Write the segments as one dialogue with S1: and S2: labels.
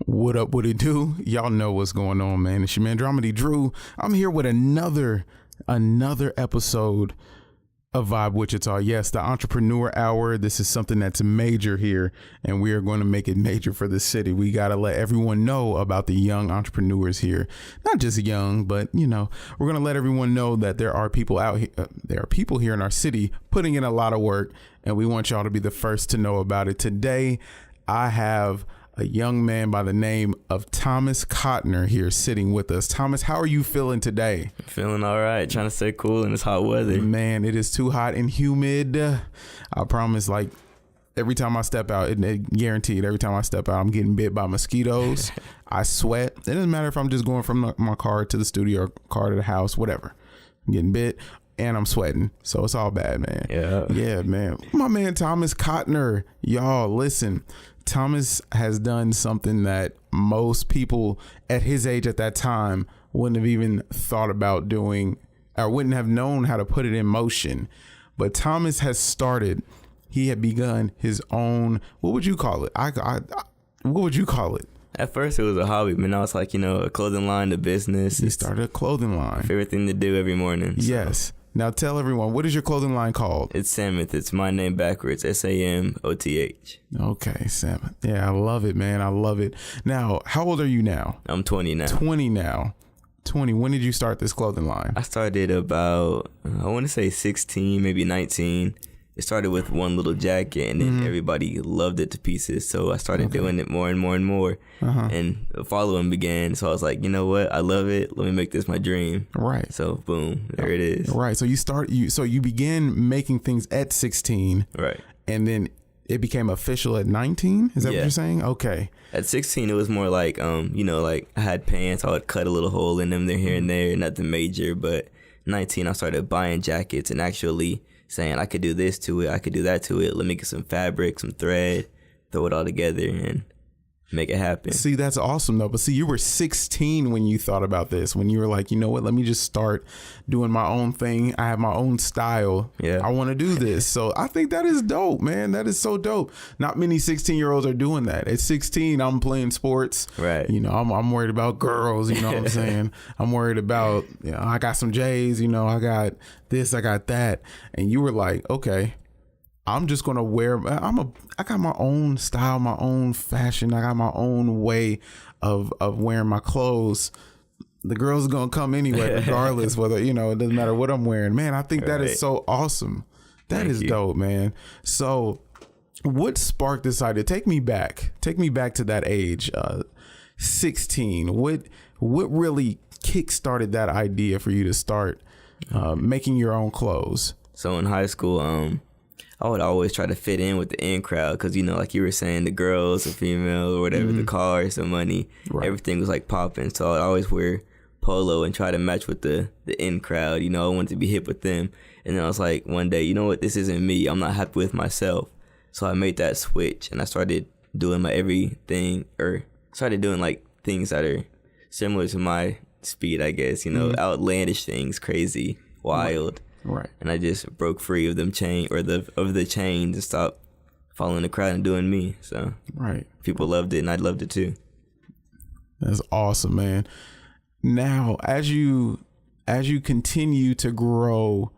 S1: What up, what it do? Y'all know what's going on, man. It's your man, Dramedy Drew. I'm here with another episode of Vibe Wichita. Yes, the Entrepreneur Hour. This is something that's major here, and we are going to make it major for the city. We got to let everyone know about the young entrepreneurs here. Not just young, but, you know, we're going to let everyone know that there are people out here. There are people here in our city putting in a lot of work, and we want y'all to be the first to know about it. Today, I have a young man by the name of Thomas Cottner here sitting with us. Thomas, how are you feeling today?
S2: Feeling all right. Trying to stay cool in this hot weather.
S1: Man, it is too hot and humid. I promise, like, every time I step out, it guaranteed, every time I step out, I'm getting bit by mosquitoes. I sweat. It doesn't matter if I'm just going from my car to the studio or car to the house, whatever. I'm getting bit and I'm sweating. So it's all bad, man. Yeah, man. My man, Thomas Cottner. Y'all, listen. Thomas has done something that most people at his age at that time wouldn't have even thought about doing or wouldn't have known how to put it in motion. But Thomas has started, he had begun his own, what would you call it? What would you call it?
S2: At first it was a hobby, but now it's like, you know, a clothing line, a business.
S1: He started a clothing line.
S2: Favorite thing to do every morning. So.
S1: Yes. Now tell everyone, what is your clothing line called?
S2: It's Samoht. It's my name backwards. Samoth.
S1: Okay, Samoht. Yeah, I love it, man. I love it. Now, how old are you now?
S2: I'm 20 now.
S1: 20 now. 20. When did you start this clothing line?
S2: I started about, I want to say 16, maybe 19. It started with one little jacket, and then everybody loved it to pieces. So I started doing it more and more and more, and a following began. So I was like, you know what? I love it. Let me make this my dream.
S1: Right.
S2: So boom, there it is.
S1: Right. So you began making things at 16.
S2: Right.
S1: And then it became official at 19. Is that what you're saying? Okay.
S2: At 16, it was more like, you know, like I had pants. I would cut a little hole in them there, here and there, nothing major. But 19, I started buying jackets and actually saying I could do this to it, I could do that to it. Let me get some fabric, some thread, throw it all together and make it happen.
S1: See, that's awesome though. But see, you were 16 when you thought about this, when you were like, you know what, let me just start doing my own thing. I have my own style. Yeah. I want to do this. So I think that is dope, man. That is so dope. Not many 16-year-olds are doing that. At 16, I'm playing sports. Right. You know, I'm worried about girls, you know what I'm saying? I'm worried about, you know, I got some J's, you know, I got this, I got that. And you were like, okay, I'm just going to wear, I got my own style, my own fashion. I got my own way of wearing my clothes. The girls are going to come anyway, regardless whether, you know, it doesn't matter what I'm wearing. Man, I think that is so awesome. That is dope, man. So what sparked this idea? Take me back to that age, 16. What really kickstarted that idea for you to start making your own clothes?
S2: So in high school, I would always try to fit in with the in crowd because, you know, like you were saying, the girls, the female or whatever, the cars, the money, everything was like popping. So I'd always wear polo and try to match with the in crowd. You know, I wanted to be hip with them. And then I was like, one day, you know what, this isn't me. I'm not happy with myself. So I made that switch and I started doing my everything, or started doing like things that are similar to my speed, I guess, you know, outlandish things, crazy, wild. Right. And I just broke free of the chains and stopped following the crowd and doing me. So people loved it and I loved it too.
S1: That's awesome, man. Now, as you continue to grow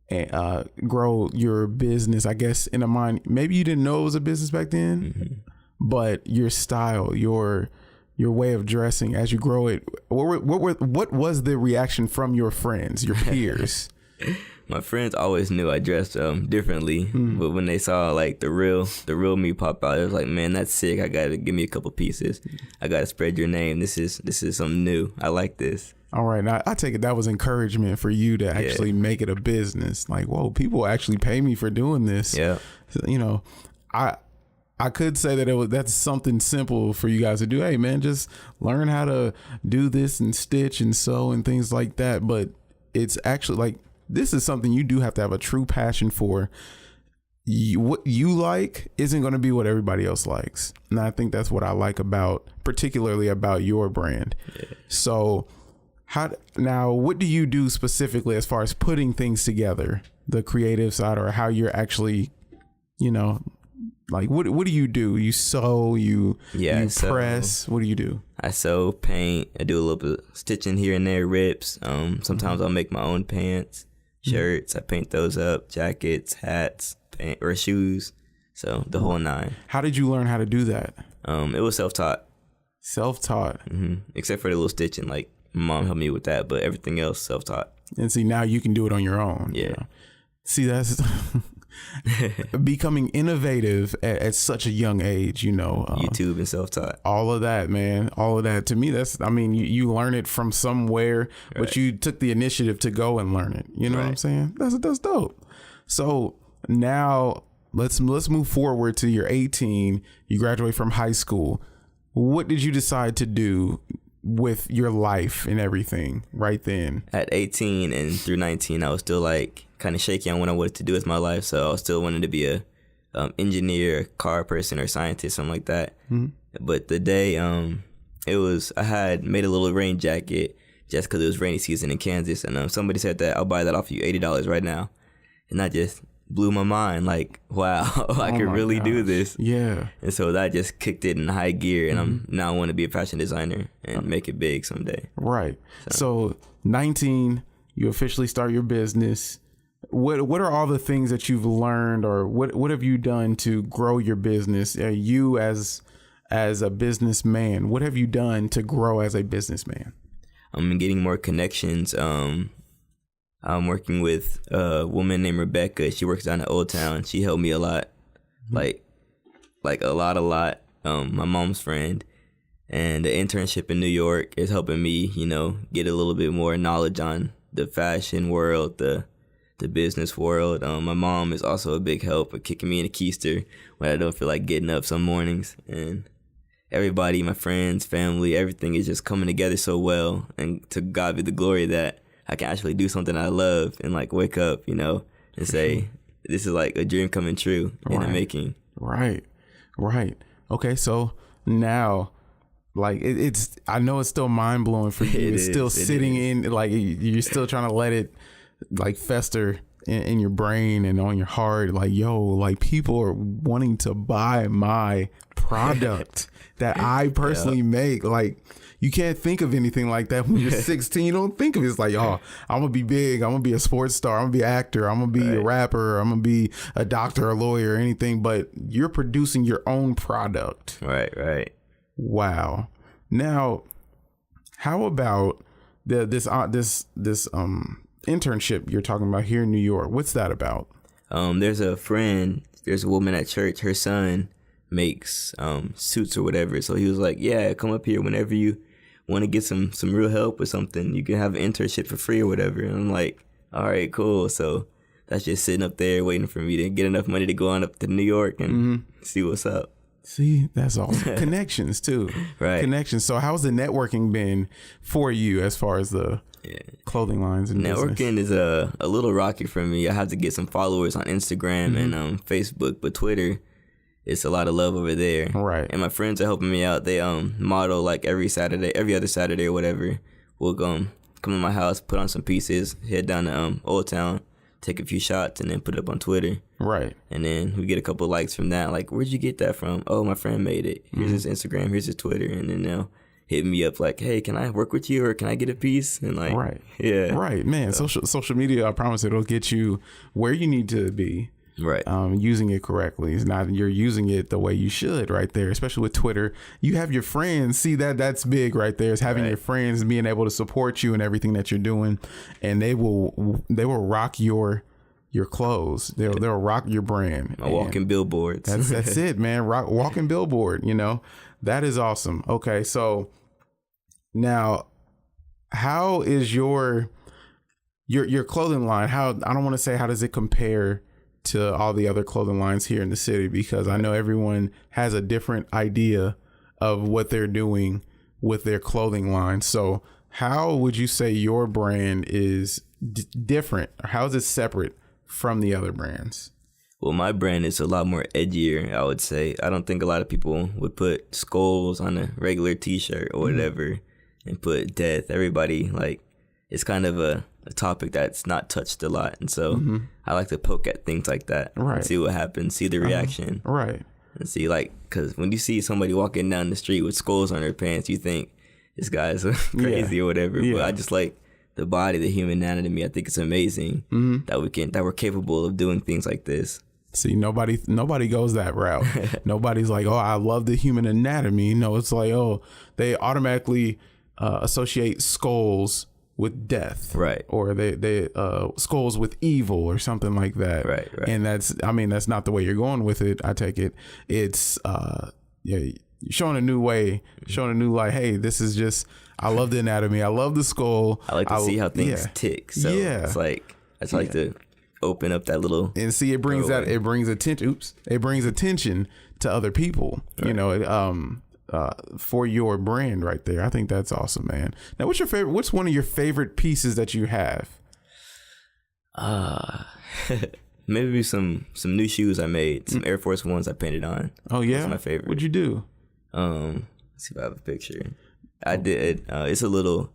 S1: your business, I guess in a mind, maybe you didn't know it was a business back then, but your style, your way of dressing, as you grow it, what was the reaction from your friends, your peers?
S2: My friends always knew I dressed differently, but when they saw like the real me pop out, it was like, man, that's sick. I gotta give me a couple pieces. I gotta spread your name. This is something new. I like this. All
S1: right, now I take it that was encouragement for you to actually make it a business. Like, whoa, people actually pay me for doing this. Yeah, you know, I could say that that's something simple for you guys to do. Hey, man, just learn how to do this and stitch and sew and things like that. But it's actually like, this is something you do have to have a true passion for. What you like isn't going to be what everybody else likes. And I think that's what I like particularly about your brand. Yeah. So what do you do specifically as far as putting things together, the creative side, or how you're actually, you know, Like, what do you do? You sew, you press. What do you do?
S2: I sew, paint. I do a little bit of stitching here and there, rips. Sometimes I'll make my own pants, shirts. I paint those up, jackets, hats, or shoes. So the whole nine.
S1: How did you learn how to do that?
S2: It was self-taught.
S1: Self-taught.
S2: Except for the little stitching, like my mom helped me with that, but everything else self-taught.
S1: And see, now you can do it on your own.
S2: Yeah.
S1: You know? See, that's becoming innovative at such a young age, you know.
S2: YouTube and self-taught.
S1: All of that, man. All of that. To me, you learn it from somewhere, but you took the initiative to go and learn it. You know what I'm saying? That's dope. So now let's move forward to you're 18. You graduate from high school. What did you decide to do with your life and everything right then?
S2: At 18 and through 19, I was still like kind of shaky on what I wanted to do with my life. So I was still wanting to be a engineer, car person, or scientist, something like that. But the day I had made a little rain jacket just because it was rainy season in Kansas, and somebody said that I'll buy that off of you $80 right now, and that just blew my mind. Like, wow, I could really do this.
S1: Yeah.
S2: And so that just kicked it in high gear, and I'm now want to be a fashion designer and make it big someday.
S1: Right. So 19, you officially start your business. What are all the things that you've learned, or what have you done to grow your business? You as a businessman, what have you done to grow as a businessman?
S2: I'm getting more connections. I'm working with a woman named Rebecca. She works down at Old Town. She helped me a lot, like a lot. My mom's friend, and the internship in New York is helping me, get a little bit more knowledge on the fashion world, the business world. My mom is also a big help at kicking me in the keister when I don't feel like getting up some mornings. And everybody, my friends, family, everything is just coming together so well. And to God be the glory that I can actually do something I love and like wake up, and say, this is like a dream coming true in the making.
S1: Right. Okay. So now, like I know it's still mind blowing for you. It's still sitting in, like you're still trying to let it like fester in your brain and on your heart. Like, yo, like people are wanting to buy my product that I personally make. Like, you can't think of anything like that when you're 16. You don't think of it. It's like, oh, I'm going to be big. I'm going to be a sports star. I'm going to be an actor. I'm going to be a rapper. I'm going to be a doctor, a lawyer, or anything. But you're producing your own product.
S2: Right.
S1: Wow. Now, how about this internship you're talking about here in New York? What's that about?
S2: There's a woman at church. Her son makes suits or whatever. So he was like, yeah, come up here whenever you want to get some real help or something. You can have an internship for free or whatever. And I'm like, all right, cool. So that's just sitting up there waiting for me to get enough money to go on up to New York and see what's up.
S1: See, that's awesome. Connections too.
S2: Right.
S1: Connections. So how's the networking been for you as far as the clothing lines and
S2: networking
S1: business?
S2: is a little rocky for me. I have to get some followers on Instagram and Facebook, but Twitter, it's a lot of love over there.
S1: Right.
S2: And my friends are helping me out. They model like every other Saturday or whatever. We'll come to my house, put on some pieces, head down to Old Town, take a few shots, and then put it up on Twitter.
S1: Right.
S2: And then we get a couple likes from that. Like, where'd you get that from? Oh, my friend made it. Here's his Instagram. Here's his Twitter. And then they'll hit me up like, hey, can I work with you, or can I get a piece? And like,
S1: right, man. So. Social media, I promise it'll get you where you need to be.
S2: Right.
S1: Using it correctly. It's not, you're using it the way you should right there, especially with Twitter. You have your friends. See, that's big right there. Is having your friends and being able to support you and everything that you're doing, and they will rock your clothes. They'll rock your brand.
S2: My walking billboards.
S1: That's it, man. Walking billboard, That is awesome. Okay, so now how is your clothing line? I don't want to say how does it compare to all the other clothing lines here in the city, because I know everyone has a different idea of what they're doing with their clothing line. So how would you say your brand is different, or how is it separate from the other brands?
S2: Well, my brand is a lot more edgier, I would say. I don't think a lot of people would put skulls on a regular t-shirt or whatever and put death. Everybody, like, it's kind of a topic that's not touched a lot. And so I like to poke at things like that and see what happens, see the reaction.
S1: Right.
S2: and see, like, because when you see somebody walking down the street with skulls on their pants, you think this guy's crazy or whatever. But I just like the body, the human anatomy. I think it's amazing that we're capable of doing things like this.
S1: See, nobody goes that route. Nobody's like, oh, I love the human anatomy. No, it's like, oh, they automatically associate skulls with death,
S2: right?
S1: Or they skulls with evil or something like that,
S2: right?
S1: And that's not the way you're going with it. I take it. It's showing a new way, showing a new light. Hey, this is just. I love the anatomy. I love the skull.
S2: I like to see how things tick. So it's like I just like to open up that little
S1: and see it brings attention. It brings attention to other people. Right. You know, for your brand right there. I think that's awesome, man. Now, what's one of your favorite pieces that you have?
S2: Maybe some new shoes I made, some Air Force Ones I painted on.
S1: Oh yeah,
S2: that's my favorite.
S1: What'd you do?
S2: Let's see if I have a picture. I did. It's a little.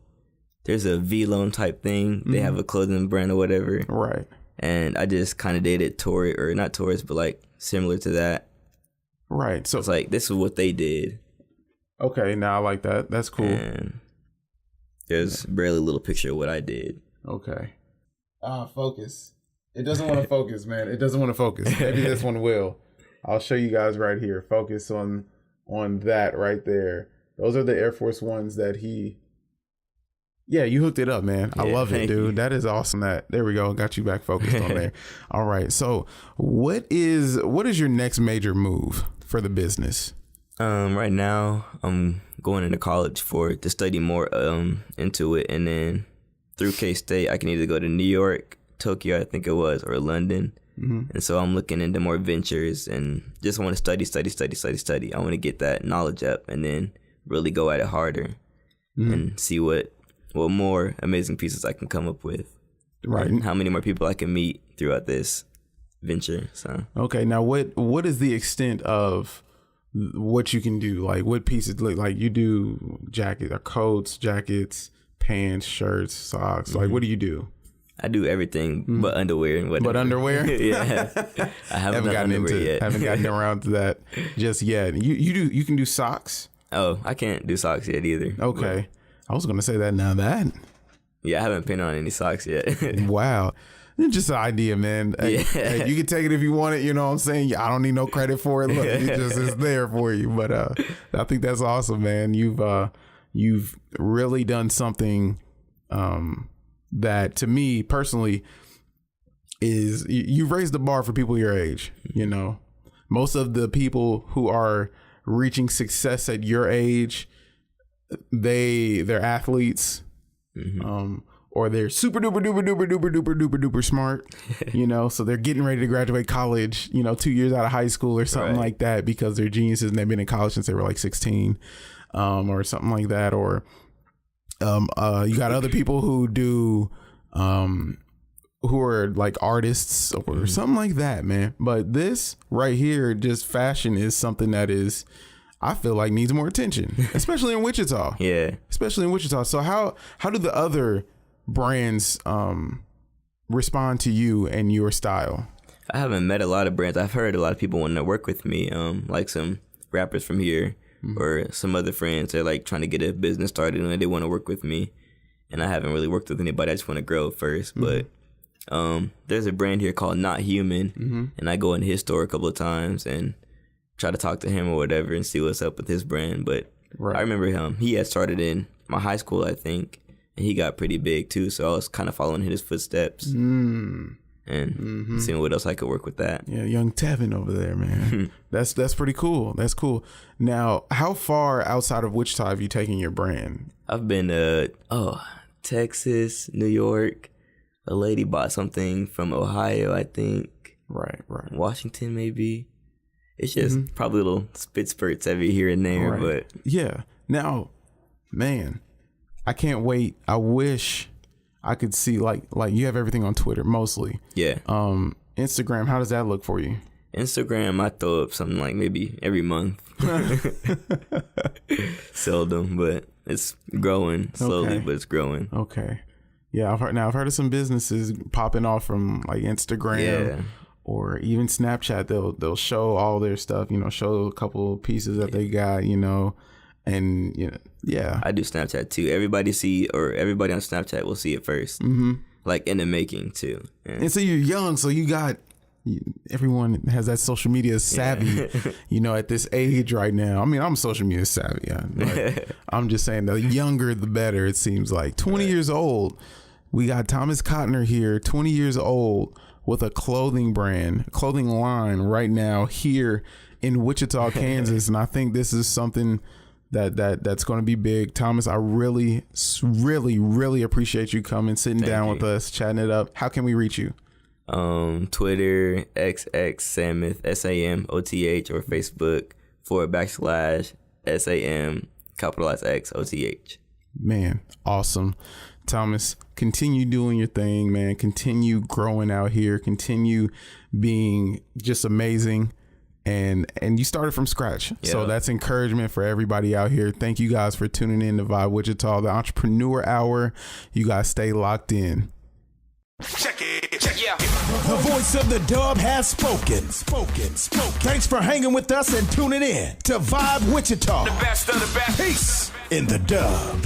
S2: There's a V-Loan type thing. They have a clothing brand or whatever.
S1: Right.
S2: And I just kind of did it not tourist, but like similar to that.
S1: Right. So
S2: it's like this is what they did.
S1: Okay, now I like that. That's cool.
S2: And there's barely a little picture of what I did.
S1: Okay. Focus. It doesn't want to focus, man. It doesn't want to focus. Maybe this one will. I'll show you guys right here. Focus on that right there. Those are the Air Force Ones that he. Yeah, you hooked it up, man. I love it, dude. That is awesome. There we go. Got you back focused on there. All right. So, what is your next major move for the business?
S2: Right now, I'm going into college to study more into it, and then through K-State, I can either go to New York, Tokyo, I think it was, or London. Mm-hmm. And so I'm looking into more ventures and just want to study. I want to get that knowledge up and then really go at it harder and see what more amazing pieces I can come up with.
S1: Right.
S2: And how many more people I can meet throughout this venture. So
S1: okay, now what is the extent of what you can do? Like what pieces, like you do jacket or coats, jackets, pants, shirts, socks. Like what do you do?
S2: I do everything but underwear and whatever.
S1: But underwear?
S2: Yeah. I haven't gotten into it yet.
S1: Haven't gotten around to that just yet. You can do socks?
S2: Oh, I can't do socks yet either.
S1: Okay. I was gonna say that now that.
S2: Yeah, I haven't painted on any socks yet.
S1: Wow. It's just an idea, man. Hey, you can take it if you want it, you know what I'm saying? I don't need no credit for it. Look, it's there for you. But I think that's awesome, man. You've really done something that to me personally is you've raised the bar for people your age. You know, most of the people who are reaching success at your age, they're athletes, or they're super duper smart, you know, so they're getting ready to graduate college, 2 years out of high school or something like that because they're geniuses and they've been in college since they were like 16, or something like that. Or you got other people who do who are like artists or something like that, man. But this right here, just fashion, is something that is, I feel like, needs more attention, especially in Wichita.
S2: Yeah,
S1: especially in Wichita. So how do the other brands respond to you and your style?
S2: I haven't met a lot of brands. I've heard a lot of people wanting to work with me, like some rappers from here or some other friends. They're like trying to get a business started and they want to work with me. And I haven't really worked with anybody. I just want to grow first. But there's a brand here called Not Human, and I go in his store a couple of times and try to talk to him or whatever and see what's up with his brand. But I remember him. He had started in my high school, I think, and he got pretty big too. So I was kind of following his footsteps and seeing what else I could work with that.
S1: Yeah, young Tevin over there, man. That's pretty cool. That's cool. Now, how far outside of Wichita have you taken your brand?
S2: I've been Texas, New York. A lady bought something from Ohio, I think.
S1: Right.
S2: Washington, maybe. It's just probably little spit spurts every here and there, but
S1: yeah. Now, man, I can't wait. I wish I could see like you have everything on Twitter mostly.
S2: Yeah.
S1: Instagram, how does that look for you?
S2: Instagram, I throw up something like maybe every month. Seldom, but it's growing slowly, but it's growing.
S1: Okay. Yeah, I've heard of some businesses popping off from like Instagram or even Snapchat, they'll show all their stuff, show a couple pieces that they got, and yeah.
S2: I do Snapchat too. Everybody on Snapchat will see it first, like in the making too. Yeah.
S1: And so you're young, so everyone has that social media savvy, at this age right now. I mean, I'm social media savvy. But I'm just saying the younger, the better, it seems like. 20 years old. We got Thomas Cottner here, 20 years old, with a clothing line right now here in Wichita, Kansas. And I think this is something that's going to be big. Thomas, I really, really, really appreciate you coming, sitting down with us, chatting it up. How can we reach you?
S2: Twitter, XX Samoth, SAMOTH, or Facebook /SAM XOTH.
S1: Man, awesome. Thomas, continue doing your thing, man. Continue growing out here. Continue being just amazing. And you started from scratch. Yep. So that's encouragement for everybody out here. Thank you guys for tuning in to Vibe Wichita, the Entrepreneur Hour. You guys stay locked in.
S3: Check it. Yeah. The voice of the dub has spoken. Thanks for hanging with us and tuning in to Vibe Wichita. The best of the best. Peace in the dub.